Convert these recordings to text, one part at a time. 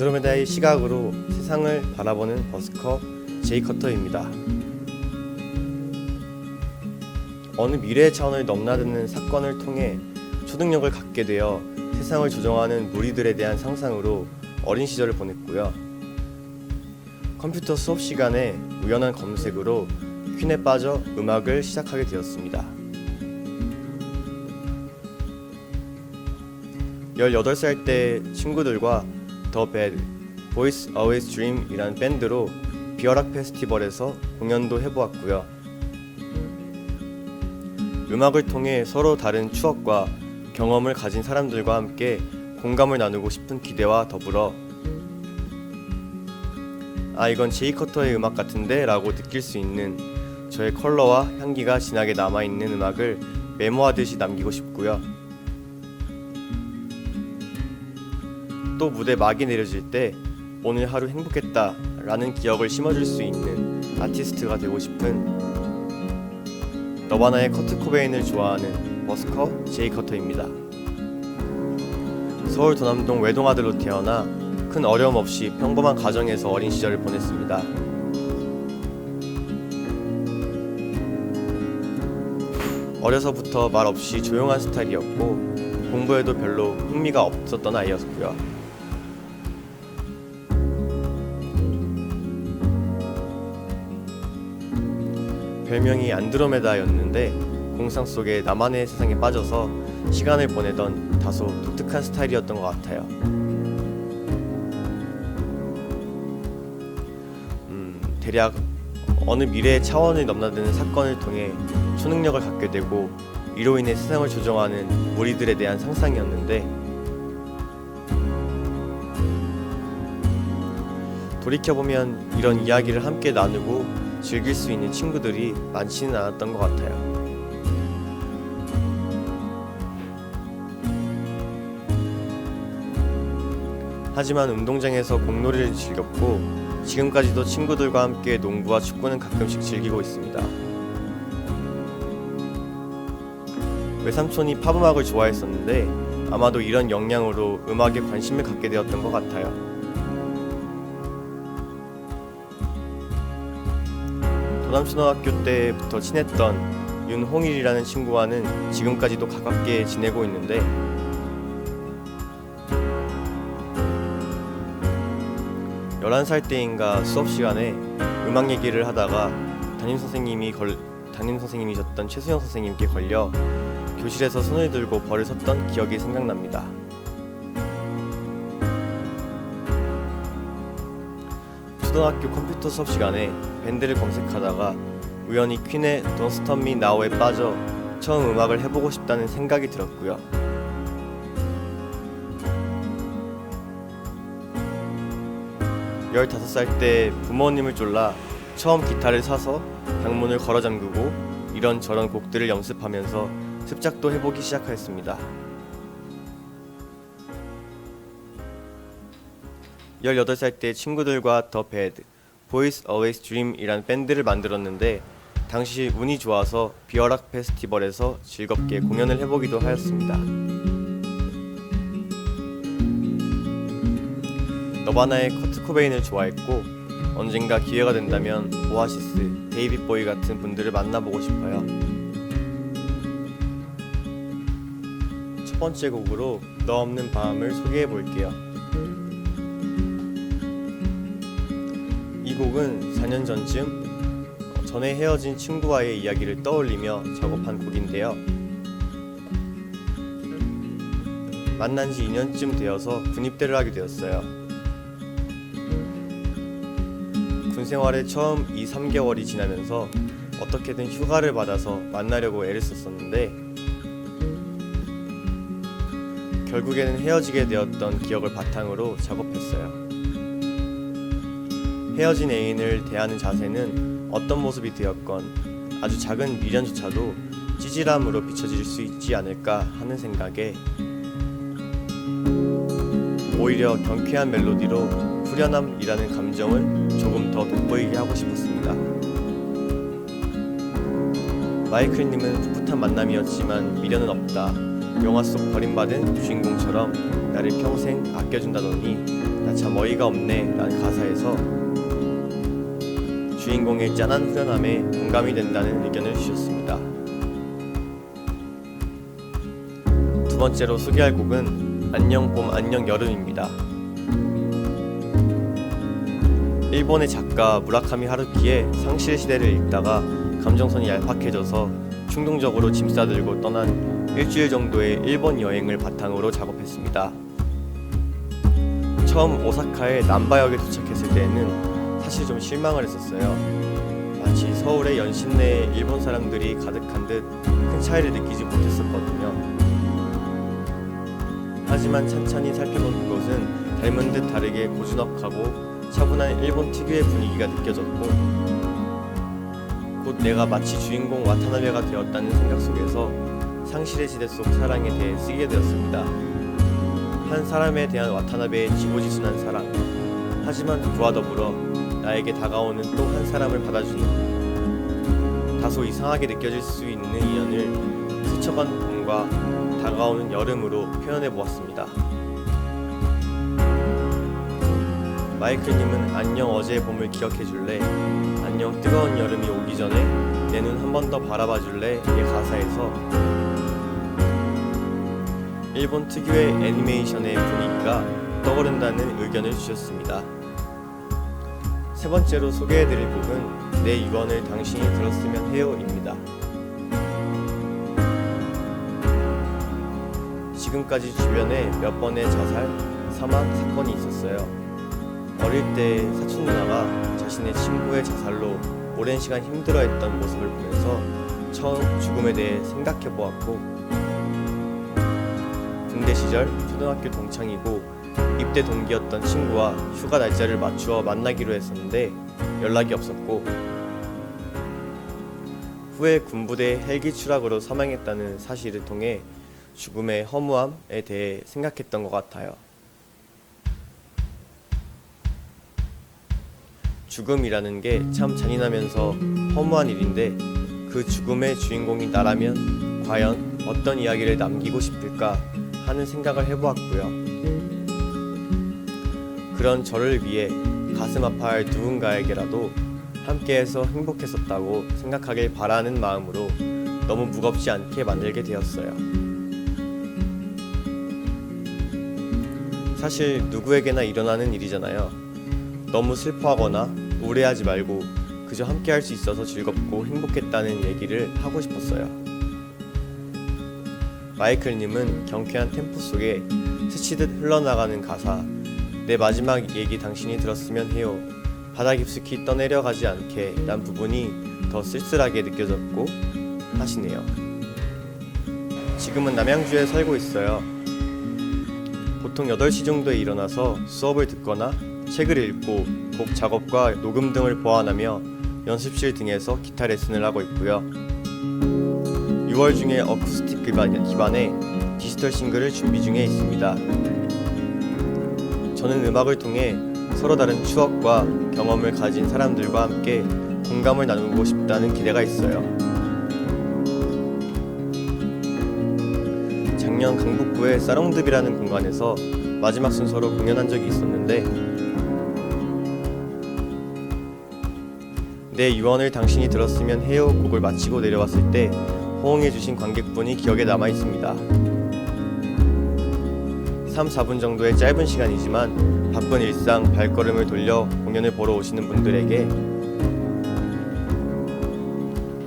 안드로메다의 시각으로 세상을 바라보는 버스커 제이 커터입니다. 어느 미래의 차원을 넘나드는 사건을 통해 초능력을 갖게 되어 세상을 조정하는 무리들에 대한 상상으로 어린 시절을 보냈고요. 컴퓨터 수업 시간에 우연한 검색으로 퀸에 빠져 음악을 시작하게 되었습니다. 18살 때 친구들과 더 배드, Boys Always Dream 이라는 밴드로 비어락 페스티벌에서 공연도 해보았고요. 음악을 통해 서로 다른 추억과 경험을 가진 사람들과 함께 공감을 나누고 싶은 기대와 더불어 이건 제이 커터의 음악 같은데 라고 느낄 수 있는 저의 컬러와 향기가 진하게 남아있는 음악을 메모하듯이 남기고 싶고요. 또 무대 막이 내려질 때 오늘 하루 행복했다 라는 기억을 심어줄 수 있는 아티스트가 되고 싶은 너바나의 커트 코베인을 좋아하는 버스커 제이 커터입니다. 서울 도남동 외동아들로 태어나 큰 어려움 없이 평범한 가정에서 어린 시절을 보냈습니다. 어려서부터 말 없이 조용한 스타일이었고 공부에도 별로 흥미가 없었던 아이였고요. 별명이 안드로메다였는데 공상 속에 나만의 세상에 빠져서 시간을 보내던 다소 독특한 스타일이었던 것 같아요. 대략 어느 미래의 차원을 넘나드는 사건을 통해 초능력을 갖게 되고 이로 인해 세상을 조정하는 무리들에 대한 상상이었는데 돌이켜보면 이런 이야기를 함께 나누고 즐길 수 있는 친구들이 많지는 않았던 것 같아요. 하지만 운동장에서 공놀이를 즐겼고 지금까지도 친구들과 함께 농구와 축구는 가끔씩 즐기고 있습니다. 외삼촌이 팝음악을 좋아했었는데 아마도 이런 영향으로 음악에 관심을 갖게 되었던 것 같아요. 도남초등학교 때부터 친했던 윤홍일이라는 친구와는 지금까지도 가깝게 지내고 있는데 열한 살 때인가 수업 시간에 음악 얘기를 하다가 담임선생님이셨던 최수영 선생님께 걸려 교실에서 손을 들고 벌을 섰던 기억이 생각납니다. 초등학교 컴퓨터 수업 시간에 밴드를 검색하다가 우연히 퀸의 Don't Stop Me Now에 빠져 처음 음악을 해보고 싶다는 생각이 들었고요. 15살 때 부모님을 졸라 처음 기타를 사서 방문을 걸어 잠그고 이런저런 곡들을 연습하면서 습작도 해보기 시작하였습니다. 18살 때 친구들과 더 배드, Boys Always Dream 이란 밴드를 만들었는데 당시 운이 좋아서 비어락 페스티벌에서 즐겁게 공연을 해보기도 하였습니다. 너바나의 커트 코베인을 좋아했고 언젠가 기회가 된다면 오아시스, 데이빗 보이 같은 분들을 만나보고 싶어요. 첫 번째 곡으로 너 없는 밤을 소개해 볼게요. 이 곡은 4년 전쯤 전에 헤어진 친구와의 이야기를 떠올리며 작업한 곡인데요. 만난 지 2년쯤 되어서 군입대를 하게 되었어요. 군 생활에 처음 2-3개월이 지나면서 어떻게든 휴가를 받아서 만나려고 애를 썼었는데 결국에는 헤어지게 되었던 기억을 바탕으로 작업했어요. 헤어진 애인을 대하는 자세는 어떤 모습이 되었건 아주 작은 미련조차도 찌질함으로 비춰질 수 있지 않을까 하는 생각에 오히려 경쾌한 멜로디로 후련함이라는 감정을 조금 더 돋보이게 하고 싶었습니다. 마이클님은 풋풋한 만남이었지만 미련은 없다. 영화 속 버림받은 주인공처럼 나를 평생 아껴준다더니 나 참 어이가 없네 라는 가사에서 주인공의 짠한 후련함에 공감이 된다는 의견을 주셨습니다. 두 번째로 소개할 곡은 안녕 봄 안녕 여름입니다. 일본의 작가 무라카미 하루키의 상실 시대를 읽다가 감정선이 얄팍해져서 충동적으로 짐 싸들고 떠난 일주일 정도의 일본 여행을 바탕으로 작업했습니다. 처음 오사카의 남바역에 도착했을 때에는 사실 좀 실망을 했었어요. 마치 서울의 연신내에 일본 사람들이 가득한 듯 큰 차이를 느끼지 못했었거든요. 하지만 찬찬히 살펴본 그곳은 닮은 듯 다르게 고즈넉하고 차분한 일본 특유의 분위기가 느껴졌고, 곧 내가 마치 주인공 와타나베가 되었다는 생각 속에서 상실의 시대 속 사랑에 대해 쓰게 되었습니다. 한 사람에 대한 와타나베의 지고지순한 사랑, 하지만 그와 더불어 나에게 다가오는 또 한 사람을 받아주는 다소 이상하게 느껴질 수 있는 인연을 스쳐간 봄과 다가오는 여름으로 표현해 보았습니다. 마이클님은 안녕 어제의 봄을 기억해 줄래? 안녕 뜨거운 여름이 오기 전에 내 눈 한 번 더 바라봐 줄래? 의 가사에서 일본 특유의 애니메이션의 분위기가 떠오른다는 의견을 주셨습니다. 세 번째로 소개해드릴 곡은 내 유언을 당신이 들었으면 해요입니다. 지금까지 주변에 몇 번의 자살, 사망 사건이 있었어요. 어릴 때 사촌 누나가 자신의 친구의 자살로 오랜 시간 힘들어했던 모습을 보면서 처음 죽음에 대해 생각해 보았고, 군대 시절 초등학교 동창이고 입대 동기였던 친구와 휴가 날짜를 맞추어 만나기로 했었는데 연락이 없었고, 후에 군부대 헬기 추락으로 사망했다는 사실을 통해 죽음의 허무함에 대해 생각했던 것 같아요. 죽음이라는 게 참 잔인하면서 허무한 일인데, 그 죽음의 주인공이 나라면 과연 어떤 이야기를 남기고 싶을까 하는 생각을 해보았고요. 그런 저를 위해 가슴 아파할 누군가에게라도 함께해서 행복했었다고 생각하길 바라는 마음으로 너무 무겁지 않게 만들게 되었어요. 사실 누구에게나 일어나는 일이잖아요. 너무 슬퍼하거나 우울해하지 말고 그저 함께할 수 있어서 즐겁고 행복했다는 얘기를 하고 싶었어요. 마이클님은 경쾌한 템포 속에 스치듯 흘러나가는 가사, 내 마지막 얘기 당신이 들었으면 해요, 바다 깊숙이 떠내려가지 않게 란 부분이 더 쓸쓸하게 느껴졌고 하시네요. 지금은 남양주에 살고 있어요. 보통 8시 정도에 일어나서 수업을 듣거나 책을 읽고 곡 작업과 녹음 등을 보완하며 연습실 등에서 기타 레슨을 하고 있고요. 6월 중에 어쿠스틱 기반의 디지털 싱글을 준비 중에 있습니다. 저는 음악을 통해 서로 다른 추억과 경험을 가진 사람들과 함께 공감을 나누고 싶다는 기대가 있어요. 작년 강북구의 사롱드비라는 공간에서 마지막 순서로 공연한 적이 있었는데, 내 유언을 당신이 들었으면 해요 곡을 마치고 내려왔을 때 호응해주신 관객분이 기억에 남아있습니다. 3-4분 정도의 짧은 시간이지만 바쁜 일상 발걸음을 돌려 공연을 보러 오시는 분들에게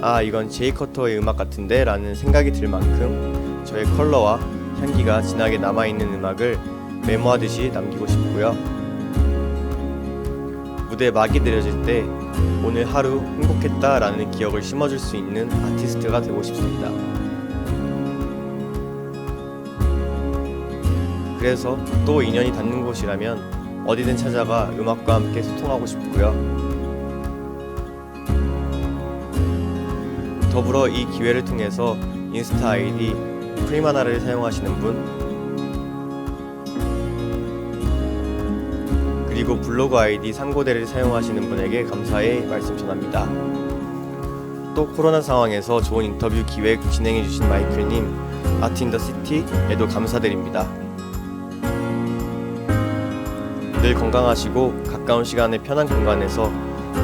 아, 이건 제이 커터의 음악 같은데 라는 생각이 들 만큼 저의 컬러와 향기가 진하게 남아있는 음악을 메모하듯이 남기고 싶고요. 무대 막이 내려질 때 오늘 하루 행복했다 라는 기억을 심어줄 수 있는 아티스트가 되고 싶습니다. 그래서 또 인연이 닿는 곳이라면 어디든 찾아가 음악과 함께 소통하고 싶고요. 더불어 이 기회를 통해서 인스타 아이디 프리마나를 사용하시는 분, 그리고 블로그 아이디 상고대를 사용하시는 분에게 감사의 말씀 전합니다. 또 코로나 상황에서 좋은 인터뷰 기획 진행해주신 마이클님, 아트인더시티에도 감사드립니다. 늘 건강하시고 가까운 시간에 편한 공간에서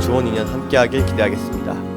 좋은 인연 함께하길 기대하겠습니다.